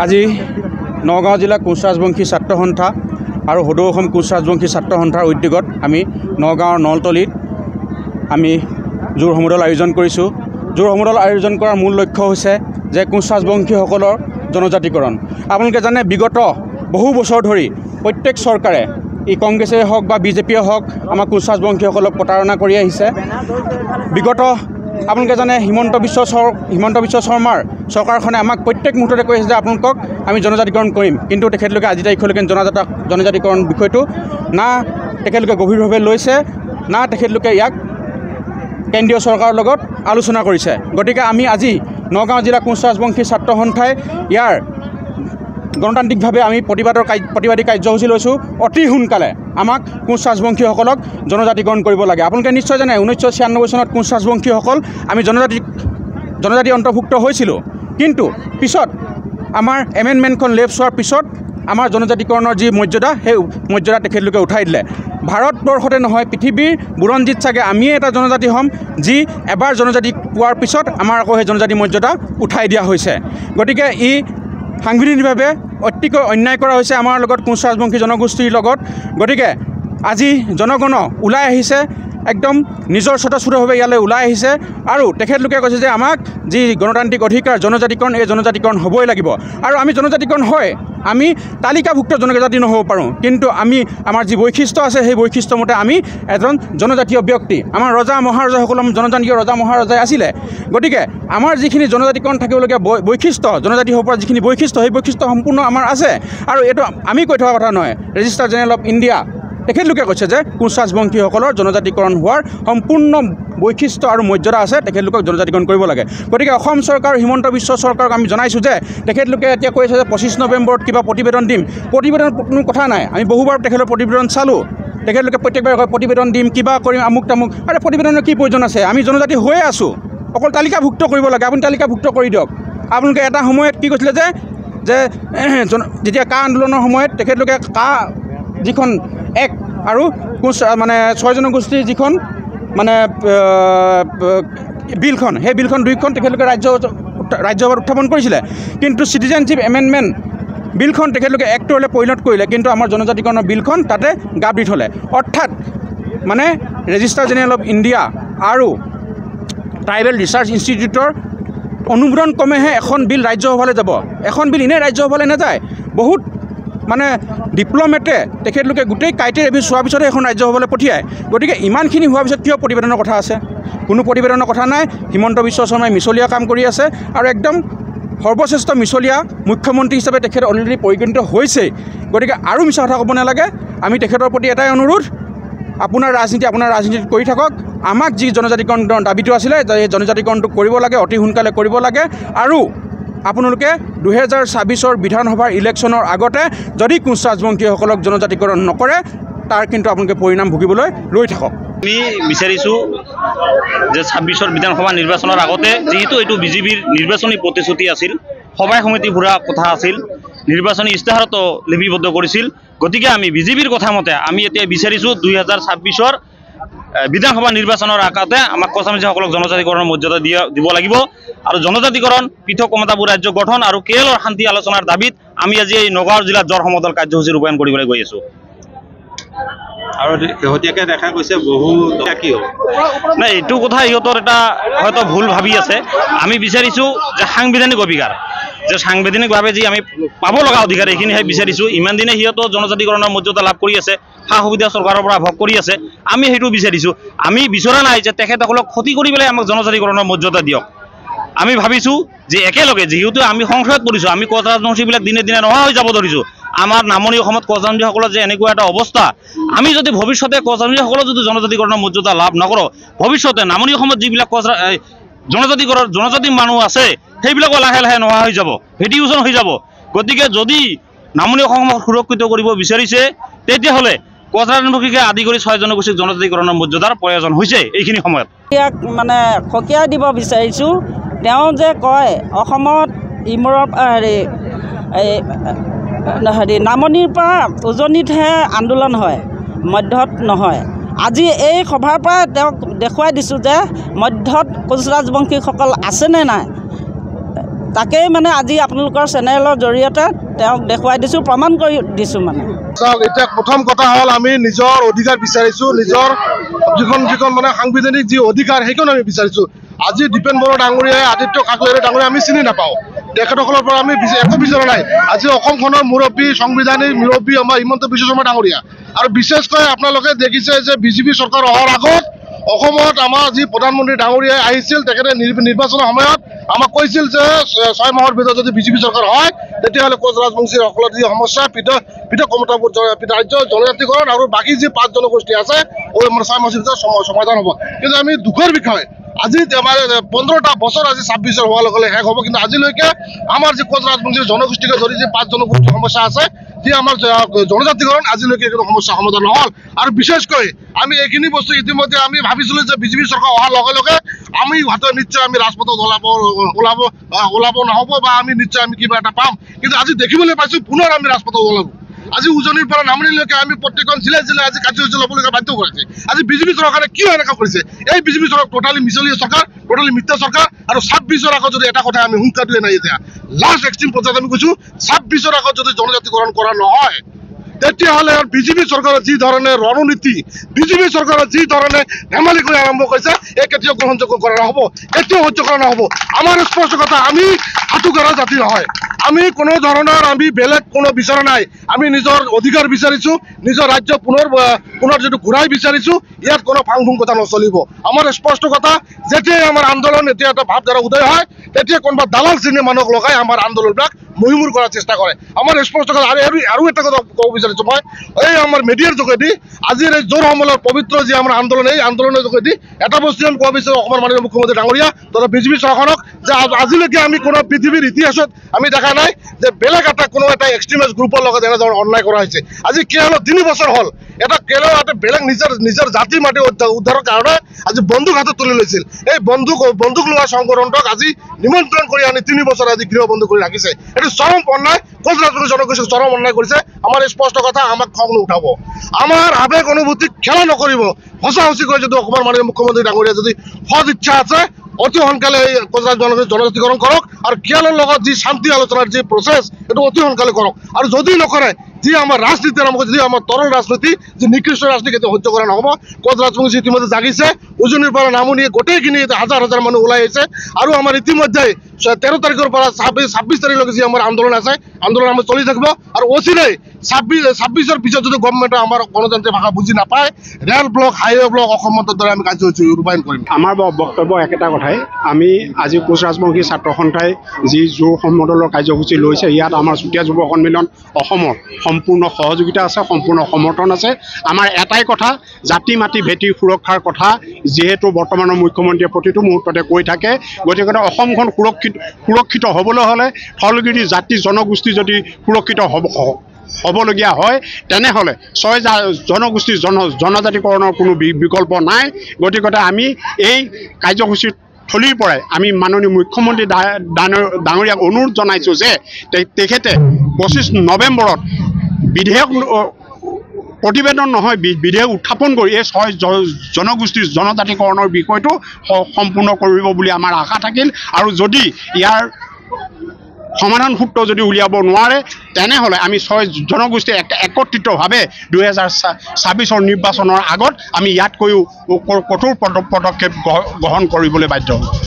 আজি নগাঁও জিলা কোচ ৰাজবংশী ছাত্ৰ সন্থা আৰু সদৌ অসম কোচ ৰাজবংশী ছাত্ৰ সন্থাৰ উদ্যোগত আমি নগাঁৱৰ নলতলিত আমি জোৰ সমদল আয়োজন কৰিছোঁ। জোৰ সমদল আয়োজন কৰাৰ মূল লক্ষ্য হৈছে যে কোচ ৰাজবংশীসকলৰ জনজাতিকৰণ। আপোনালোকে জানে বিগত বহু বছৰ ধৰি প্ৰত্যেক চৰকাৰে ই কংগ্ৰেছে হওক বা বিজেপিয়ে হওক আমাৰ কোচ ৰাজবংশীসকলক প্ৰতাৰণা কৰি আহিছে। বিগত আপোনালোকে জানে হিমন্ত বিশ্ব শৰ্মাৰ চৰকাৰখনে আমাক প্ৰত্যেক মুহূৰ্ততে কৈ আছে যে আপোনালোকক আমি জনজাতিকৰণ কৰিম, কিন্তু তেখেতলোকে আজি তাৰিখলৈকে জনজাতিকৰণ বিষয়টো না তেখেতলোকে গভীৰভাৱে লৈছে, না তেখেতলোকে ইয়াক কেন্দ্ৰীয় চৰকাৰৰ লগত আলোচনা কৰিছে। গতিকে আমি আজি নগাঁও জিলা কোচ ৰাজবংশী ছাত্ৰ সন্থাই ইয়াৰ গণতান্ত্ৰিকভাৱে আমি প্ৰতিবাদী কাৰ্যসূচী লৈছোঁ। অতি সোনকালে আমাক কোচ ৰাজবংশীসকলক জনজাতিকৰণ কৰিব লাগে। আপোনালোকে নিশ্চয় জানে 1996 চনত কোচ ৰাজবংশীসকল আমি জনজাতি অন্তৰ্ভুক্ত হৈছিলোঁ, কিন্তু পিছত আমাৰ এমেণ্ডমেণ্টখন লেপছ হোৱাৰ পিছত আমাৰ জনজাতিকৰণৰ যি মৰ্যাদা, সেই মৰ্যাদা তেখেতলোকে উঠাই দিলে। ভাৰতবৰ্ষতে নহয় পৃথিৱীৰ বুৰঞ্জীত চাগে আমিয়ে এটা জনজাতি হ'ম যি এবাৰ জনজাতি পোৱাৰ পিছত আমাৰ আকৌ সেই জনজাতি মৰ্যাদা উঠাই দিয়া হৈছে। গতিকে ই সাংবিধানিকভাৱে অতিকৈ অন্যায় কৰা হৈছে আমাৰ লগত, কোচ ৰাজবংশী জনগোষ্ঠীৰ লগত। গতিকে আজি জনগণ ওলাই আহিছে, একদম নিজৰ স্বতঃস্ফূৰ্তভাৱে ইয়ালৈ ওলাই আহিছে আৰু তেখেতলোকে কৈছে যে আমাক যি গণতান্ত্ৰিক অধিকাৰ জনজাতিকৰণ, এই জনজাতিকৰণ হ'বই লাগিব। আৰু আমি জনজাতিকৰণ হয় আমি তালিকাভুক্ত জনজাতি নহ'ব পাৰোঁ, কিন্তু আমাৰ যি বৈশিষ্ট্য আছে সেই বৈশিষ্ট্য মতে আমি এজন জনজাতীয় ব্যক্তি। আমাৰ ৰজা মহাৰজাসকল জনজাতীয় ৰজা মহাৰজাই আছিলে। গতিকে আমাৰ যিখিনি জনজাতিকৰণ থাকিবলগীয়া বৈশিষ্ট্য, জনজাতি হ'ব পৰা যিখিনি বৈশিষ্ট্য, সেই বৈশিষ্ট্য সম্পূৰ্ণ আমাৰ আছে। আৰু এইটো আমি কৈ থকা কথা নহয়, ৰেজিষ্টাৰ জেনেৰেল অফ ইণ্ডিয়া তেখেতলোকে কৈছে যে কোচ ৰাজবংশীসকলৰ জনজাতিকৰণ হোৱাৰ সম্পূৰ্ণ বৈশিষ্ট্য আৰু মৰ্যাদা আছে, তেখেতলোকক জনজাতিকৰণ কৰিব লাগে। গতিকে অসম চৰকাৰ, হিমন্ত বিশ্ব চৰকাৰক আমি জনাইছোঁ যে তেখেতলোকে এতিয়া কৈ আছে যে 25 নৱেম্বৰত কিবা প্ৰতিবেদন দিম। প্ৰতিবেদনৰ কোনো কথা নাই, আমি বহুবাৰ তেখেতৰ প্ৰতিবেদন চালোঁ। তেখেতলোকে প্ৰত্যেকবাৰে কয় প্ৰতিবেদন দিম, কিবা কৰিম, আমুক তামুক। আৰে প্ৰতিবেদনৰ কি প্ৰয়োজন আছে? আমি জনজাতি হৈয়ে আছোঁ, অকল তালিকাভুক্ত কৰিব লাগে। আপুনি তালিকাভুক্ত কৰি দিয়ক। আপোনালোকে এটা সময়ত কি কৈছিলে যে যেতিয়া কা আন্দোলনৰ সময়ত তেখেতলোকে কা যিখন এক আৰু কোচ মানে 6 জনগোষ্ঠীৰ যিখন মানে বিলখন, সেই বিলখন দুইখন তেখেতলোকে ৰাজ্যসভাত উত্থাপন কৰিছিলে, কিন্তু চিটিজেনশ্বিপ এমেণ্ডমেণ্ট বিলখন তেখেতলোকে এক্টলৈ পৰিণত কৰিলে, কিন্তু আমাৰ জনজাতিকৰণৰ বিলখন তাতে গাপ দি থ'লে। অৰ্থাৎ মানে ৰেজিষ্টাৰ জেনেৰেল অফ ইণ্ডিয়া আৰু ট্ৰাইবেল ৰিচাৰ্চ ইনষ্টিটিউটৰ অনুমোদন ক্ৰমেহে এখন বিল ৰাজ্যসভালৈ যাব। এখন বিল এনেই ৰাজ্যসভালৈ নাযায়, বহুত মানে ডিপ্ল'মেটে তেখেতলোকে গোটেই ক্ৰাইটেৰিয়া চোৱাৰ পিছতহে এখন ৰাজ্যসভালৈ পঠিয়ায়। গতিকে ইমানখিনি হোৱাৰ পিছত কিয় প্ৰতিবেদনৰ কথা আছে? কোনো প্ৰতিবেদনৰ কথা নাই। হিমন্ত বিশ্ব শৰ্মাই মিছলীয়া কাম কৰি আছে আৰু একদম সৰ্বশ্ৰেষ্ঠ মিছলীয়া মুখ্যমন্ত্ৰী হিচাপে তেখেত অলৰেডি পৰিগণিত হৈছে। গতিকে আৰু মিছা কথা ক'ব নালাগে। আমি তেখেতৰ প্ৰতি এটাই অনুৰোধ, আপোনাৰ ৰাজনীতি কৰি থাকক। আমাক যি জনজাতিকৰণৰ দাবীটো আছিলে, এই জনজাতিকৰণটো কৰিব লাগে, অতি সোনকালে কৰিব লাগে। আৰু আপোনালোকে 2026 বিধানসভাৰ ইলেকশ্যনৰ আগতে যদি কোচ ৰাজবংশীসকলক জনজাতিকৰণ নকৰে, তাৰ কিন্তু আপোনালোকে পৰিণাম ভুগিবলৈ ৰৈ থাকক। আমি বিচাৰিছোঁ যে 26 বিধানসভা নিৰ্বাচনৰ আগতে, যিহেতু এইটো বিজেপিৰ নিৰ্বাচনী প্ৰতিশ্ৰুতি আছিল, সভাই সমিতি ঘূৰা কথা আছিল, নিৰ্বাচনী ইস্তাহাৰতো লিপিবদ্ধ কৰিছিল। গতিকে আমি বিজেপিৰ কথা মতে আমি এতিয়া বিচাৰিছোঁ 2026 বিধানসভা নিৰ্বাচনৰ আগতে আমাক কোচামিসকলক জনজাতিকৰণৰ মৰ্যাদা দিব লাগিব। আৰু জনজাতিকৰণ, পৃথক ক্ষমতাবোৰ ৰাজ্য গঠন আৰু কেৰেলৰ শান্তি আলোচনাৰ দাবীত আমি আজি এই নগাঁও জিলাত জোৰ সমদল কাৰ্যসূচী ৰূপায়ণ কৰিবলৈ গৈ আছোঁ। আৰু শেহতীয়াকৈ দেখা গৈছে বহু কি হ'ল নাই, এইটো কথা সিহঁতৰ এটা হয়তো ভুল ভাবি আছে। আমি বিচাৰিছোঁ যে সাংবিধানিক অধিকাৰ, যে সাংবিধানিকভাৱে যি আমি পাব লগা অধিকাৰ, এইখিনিহে বিচাৰিছোঁ। ইমান দিনে সিহঁতৰ জনজাতিকৰণৰ মৰ্যাদা লাভ কৰি আছে, সা সুবিধা চৰকাৰৰ পৰা ভোগ কৰি আছে। আমি সেইটো বিচাৰিছোঁ। আমি বিচৰা নাই যে তেখেতসকলক ক্ষতি কৰি পেলাই আমাক জনজাতিকৰণৰ মৰ্যাদা দিয়ক। আমি ভাবিছোঁ যে একেলগে, যিহেতু আমি সংশয়ত পৰিছোঁ, আমি কোচ ৰাজবংশীবিলাক দিনে দিনে নোহোৱা হৈ যাব ধৰিছোঁ। আমাৰ নামনি অসমত কোচ ৰাজবংশীসকলৰ যে এনেকুৱা এটা অৱস্থা, আমি যদি ভৱিষ্যতে কোচ ৰাজবংশীসকলৰ যদি জনজাতিকৰণৰ মৰ্যাদা লাভ নকৰোঁ, ভৱিষ্যতে নামনি অসমত যিবিলাক জনজাতি মানুহ আছে, সেইবিলাকো লাহে লাহে নোহোৱা হৈ যাব, ভেটিউচন হৈ যাব। গতিকে যদি নামনি অসমক সুৰক্ষিত কৰিব বিচাৰিছে, তেতিয়াহ'লে কোচ ৰাজবংশীকে আদি কৰি 6 জনগোষ্ঠীক জনজাতিকৰণৰ মৰ্যাদাৰ প্ৰয়োজন হৈছে এইখিনি সময়ত। ইয়াক মানে সকীয়াই দিব বিচাৰিছোঁ। তেওঁ যে কয় অসমত ইমূৰৰ নামনিৰ পৰা উজনিতহে আন্দোলন হয়, মধ্যত নহয়। আজি এই সভাৰ পৰা তেওঁক দেখুৱাই দিছোঁ যে মধ্যত কোচ ৰাজবংশীসকল আছেনে নাই, তাকেই মানে আজি আপোনালোকৰ চেনেলৰ জৰিয়তে তেওঁক দেখুৱাই দিছোঁ, প্ৰমাণ কৰি দিছোঁ। মানে চাওক, এতিয়া প্ৰথম কথা হ'ল আমি নিজৰ অধিকাৰ বিচাৰিছোঁ, নিজৰ যিখন মানে সাংবিধানিক যি অধিকাৰ সেইখন আমি বিচাৰিছোঁ। আজি দীপেন বড়ো ডাঙৰীয়াই, আদিত্য কাকলেৰে ডাঙৰীয়া আমি চিনি নাপাওঁ, তেখেতসকলৰ পৰা আমি একো বিচৰা নাই। আজি অসমখনৰ মুৰব্বী, সাংবিধানিক মুৰব্বী আমাৰ হিমন্ত বিশ্ব শৰ্মা ডাঙৰীয়া। আৰু বিশেষকৈ আপোনালোকে দেখিছে যে বিজেপি চৰকাৰ অহাৰ আগত অসমত আমাৰ যি প্ৰধানমন্ত্ৰী ডাঙৰীয়াই আহিছিল, তেখেতে নিৰ্বাচনৰ সময়ত আমাক কৈছিল যে 6 মাহৰ ভিতৰত যদি বিজেপি চৰকাৰ হয় তেতিয়াহ'লে কোচ ৰাজবংশীসকলৰ যি সমস্যা, পৃথক ৰাজ্য জনজাতিকৰণ আৰু বাকী যি 5 জনগোষ্ঠী আছে 6 মাহৰ ভিতৰত সমাধান হ'ব। কিন্তু আমি দুখৰ বিষয়, আজি আমাৰ 15টা বছৰ আজি 26 হোৱাৰ লগে লগে শেষ হ'ব, কিন্তু আজিলৈকে আমাৰ যি কোচ ৰাজবংশী জনগোষ্ঠীকে ধৰি যি 5 জনগোষ্ঠীৰ সমস্যা আছে, যি আমাৰ জনজাতিকৰণ, আজিলৈকে কোনো সমস্যা সমাধান নহ'ল। আৰু বিশেষকৈ আমি এইখিনি বস্তু ইতিমধ্যে আমি ভাবিছিলোঁ যে বিজেপি চৰকাৰ অহাৰ লগে লগে আমি হয়তো নিশ্চয় আমি ৰাজপথত ওলাব নহ'ব বা আমি নিশ্চয় আমি কিবা এটা পাম, কিন্তু আজি দেখিবলৈ পাইছোঁ পুনৰ আমি ৰাজপথত ওলাব। আজি উজনিৰ পৰা নামনিলৈকে আমি প্ৰত্যেকখন জিলাই জিলাই আজি কাৰ্যসূচী ল'বলগীয়া বাধ্য কৰিছে। আজি বিজেপি চৰকাৰে কিয় এনেকুৱা কৰিছে? এই বিজেপি চৰকাৰ টোটালি মিছলীয়া চৰকাৰ, টোটালি মিথ্যা চৰকাৰ। আৰু 26ৰ আগত যদি এটা কথা আমি হুংকাৰ দিয়ে নাই, এতিয়া লাষ্ট এক্সট্ৰিম পৰ্যায়ত আমি কৈছোঁ 26ৰ আগত যদি জনজাতিকৰণ কৰা নহয় তেতিয়াহ'লে বিজেপি চৰকাৰৰ যি ধৰণে ৰণনীতি, বিজেপি চৰকাৰৰ যি ধৰণে ধেমালি কৰি আৰম্ভ কৰিছে, এই কেতিয়াও গ্ৰহণযোগ্য কৰা নহ'ব, কেতিয়াও সহ্য কৰা নহ'ব। আমাৰ স্পষ্ট কথা, আমি হাতুকাৰা জাতি নহয়, আমি কোনো ধৰণৰ আমি বেলেগ কোনো বিচৰা নাই। আমি নিজৰ অধিকাৰ বিচাৰিছোঁ, নিজৰ ৰাজ্য পুনৰ যিটো ঘূৰাই বিচাৰিছোঁ। ইয়াত কোনো ফাং ফুং কথা নচলিব। আমাৰ স্পষ্ট কথা, যেতিয়াই আমাৰ আন্দোলন এতিয়া এটা ভাৱধাৰা উদয় হয়, তেতিয়া কোনোবা দালাল শ্ৰেণীৰ মানুহক লগাই আমাৰ আন্দোলনবিলাক মহিমূৰ কৰাৰ চেষ্টা কৰে। আমাৰ স্পষ্ট কথা। আৰু এটা কথা ক'ব বিচাৰিছোঁ মই, এই আমাৰ মিডিয়াৰ যোগেদি আজিৰ এই জোৰ সমলৰ পবিত্ৰ যি আমাৰ আন্দোলন, এই আন্দোলনৰ যোগেদি এটা বস্তু আমি ক'ব বিচাৰোঁ অসমৰ মাননীয় মুখ্যমন্ত্ৰী ডাঙৰীয়া তথা বিজেপি চৰকাৰক, যে আজিলৈকে আমি কোনো পৃথিৱীৰ ইতিহাসত আমি দেখা নাই যে বেলেগ কোনো এটা এক্সট্ৰিমিষ্ট গ্ৰুপৰ লগত এনেধৰণৰ অন্যায় কৰা হৈছে। আজি কেৱল 3 বছৰ হ'ল কেৱল এটা বেলেগ নিজৰ জাতিৰ মাটি উদ্ধাৰৰ কাৰণে আজি বন্দুক হাতত তুলি লৈছিল। এই বন্দুক লোৱা সংগঠনক আজি নিমন্ত্ৰণ কৰি আনি 3 বছৰ আজি গৃহবন্দী কৰি ৰাখিছে। এইটো চৰম অন্যায়, কোচ ৰাজবংশী জনগোষ্ঠীক চৰম অন্যায় কৰিছে। আমাৰ স্পষ্ট কথা, আমাক খং নুঠাব, আমাৰ আৱেগ অনুভূতিক খেলা নকৰিব। সঁচাকৈ যদি অসমৰ মাননীয় মুখ্যমন্ত্ৰী ডাঙৰীয়া যদি সদ ইচ্ছা আছে, অতি সোনকালে এই কোচ ৰাজবংশী জনজাতিকৰণ কৰক, আৰু কিয়ালৰ লগত যি শান্তি আলোচনাৰ যি প্ৰচেছ, এইটো অতি সোনকালে কৰক। আৰু যদি নকৰে, যি আমাৰ ৰাজনীতি আৰম্ভ কৰিছে, যি আমাৰ তৰল ৰাজনীতি, যি নিকৃষ্ট ৰাজনীতি, সেইটো সহ্য কৰা নহ'ব। কোচ ৰাজবংশী ইতিমধ্যে জাগিছে, উজনিৰ পৰা নামনি গোটেইখিনি হাজাৰ হাজাৰ মানুহ ওলাই আহিছে। আৰু আমাৰ ইতিমধ্যে 13 তাৰিখৰ পৰা 26 তাৰিখলৈকে যি আমাৰ আন্দোলন আছে, আন্দোলন আমাৰ চলি থাকিব। আৰু অচিৰেই 26ৰ পিছত যদি গভৰ্ণমেণ্টে আমাৰ গণতান্ত্ৰিক ভাষা বুজি নাপায়, ৰেল ব্লক, হাইৱে ব্লক অসমতৰ দৰে আমি কাৰ্যসূচী ৰূপায়ণ কৰিম। আমাৰ বক্তব্য একেটা কথাই, আমি আজি কোচ ৰাজবংশী ছাত্ৰ সন্থাই যি যুৱ সমদলৰ কাৰ্যসূচী লৈছে, ইয়াত আমাৰ চুতীয়া যুৱ সন্মিলন অসমৰ সম্পূৰ্ণ সহযোগিতা আছে, সম্পূৰ্ণ সমৰ্থন আছে। আমাৰ এটাই কথা, জাতি মাটি ভেটি সুৰক্ষাৰ কথা যিহেতু বৰ্তমানৰ মুখ্যমন্ত্ৰীয়ে প্ৰতিটো মুহূৰ্ততে কৈ থাকে, গতিকে অসমখন সুৰক্ষিত হ'বলৈ হ'লে থলগিৰি জাতি জনগোষ্ঠী যদি সুৰক্ষিত হ'বলগীয়া হয়, তেনেহ'লে 6 জনগোষ্ঠীৰ জনজাতিকৰণৰ কোনো বিকল্প নাই। গতিকে আমি এই কাৰ্যসূচীৰ থলীৰ পৰাই আমি মাননীয় মুখ্যমন্ত্ৰী ডাঙৰীয়াক অনুৰোধ জনাইছোঁ যে তেখেতে 25 নৱেম্বৰত বিধেয়ক প্ৰতিবেদন নহয়, বিধেয়ক উত্থাপন কৰি এই 6 জনগোষ্ঠীৰ জনজাতিকৰণৰ বিষয়টো সম্পূৰ্ণ কৰিব বুলি আমাৰ আশা থাকিল। আৰু যদি ইয়াৰ সমাধান সূত্ৰ যদি উলিয়াব নোৱাৰে, তেনেহ'লে আমি 6 জনগোষ্ঠী একত্ৰিতভাৱে 2026ৰ নিৰ্বাচনৰ আগত আমি ইয়াতকৈও কঠোৰ পদক্ষেপ গ্ৰহণ কৰিবলৈ বাধ্য হ'ম।